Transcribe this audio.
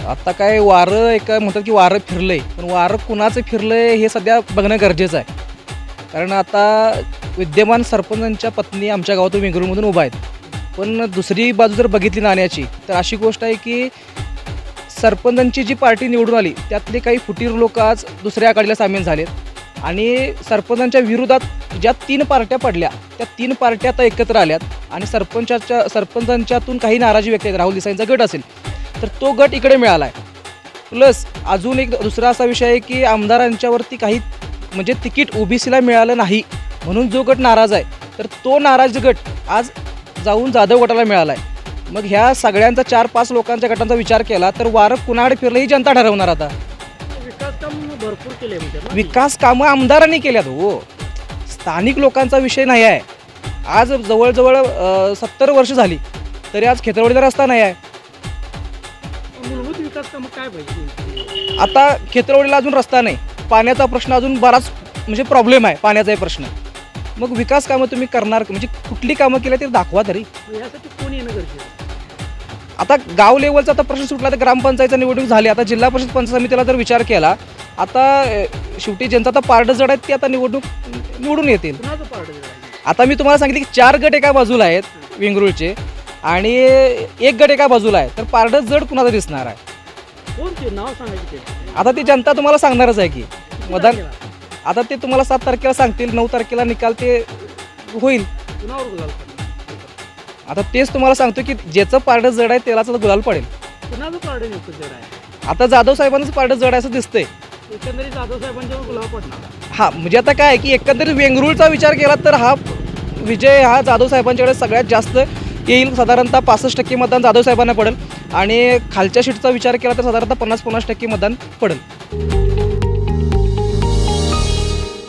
आता काय वारं एका म्हणतात की वारं फिरलंय, पण वारं कुणाचं फिरलंय हे सध्या बघणं गरजेचं आहे. कारण आता विद्यमान सरपंचांच्या पत्नी आमच्या गावातून वेंगुर्ल्यामधून उभा आहेत. पण दुसरी बाजू जर बघितली नाण्याची तर अशी गोष्ट आहे की सरपंचांची जी पार्टी निवडून आली त्यातले काही फुटीर लोक आज दुसऱ्या आघाडीला सामील झालेत आणि सरपंचांच्या विरोधात ज्या 3 पार्ट्या पडल्या त्या 3 पार्ट्या आता एकत्र आल्यात आणि सरपंचांच्यातून काही नाराजी व्यक्त आहेत. राहुल देसाईंचा गट असेल तर तो गट इकडे मिळाला आहे. प्लस अजून एक दुसरा असा विषय आहे की आमदारांच्यावरती काही म्हणजे तिकीट ओबीसीला मिळालं नाही म्हणून जो गट नाराज आहे तर तो नाराज गट आज जाऊन जाधव गटाला मिळाला आहे. मग ह्या सगळ्यांचा 4-5 लोकांच्या गटांचा विचार केला तर वारं कुणाकडे फिरलं ही जनता ठरवणार. आता विकास काम भरपूर केले म्हणजे ना. विकास कामं आमदारांनी केल्यात हो, स्थानिक लोकांचा विषय नाही आहे. आज जवळजवळ 70 वर्ष झाली तरी आज खेतरवाडीचा रस्ता नाही आहे. मूलभूत विकास कामं काय पाहिजे? आता खेतरवाडीला अजून रस्ता नाही, पाण्याचा प्रश्न अजून बराच म्हणजे प्रॉब्लेम आहे पाण्याचाही प्रश्न. मग विकास कामं तुम्ही करणार म्हणजे कुठली कामं केली ते दाखवा तरी. यासाठी कोण येणं गरजेचं आहे? आता गाव लेवलचा आता प्रश्न सुटला तर ग्रामपंचायतचा निवडणूक झाली. आता जिल्हा परिषद पंचायत समितीला जर विचार केला आता शेवटी ज्यांचा आता पारडं जड आहेत ते आता निवडून येतील. कुणाचं पारडं जड आहे? आता मी तुम्हाला सांगितलं की 4 गट एका बाजूला आहेत वेंगुर्ल्याचे आणि 1 गट एका बाजूला आहे तर पारडं जड कुणाचं दिसणार आहे? कोण ते नाव सांगायचं ते? आता ती जनता तुम्हाला सांगणारच आहे की मतदान. आता ते तुम्हाला 7 तारखेला सांगतील, 9 तारखेला निकाल ते होईल. कुणावर गुलाल पडेल? आता तेच तुम्हाला सांगतो की ज्याचं पारडं जड आहे त्यालाच आता गुलाल पडेल. कुणाचं पारडं नेमकं जड आहे? आता जाधव साहेबांचं पारडं जड आहे असं दिसतंय. एकंदरीत जाधव साहेबांच्यावर गुलाल पडणार. हा म्हणजे आता काय आहे की एकंदरीत वेंगुर्ल्याचा विचार केला तर हा विजय हा जाधव साहेबांच्याकडे सगळ्यात जास्त येईल. साधारणतः 65% मतदान जाधव साहेबांना पडेल आणि खालच्या शीटचा विचार केला तर साधारणतः 50-50% मतदान पडेल.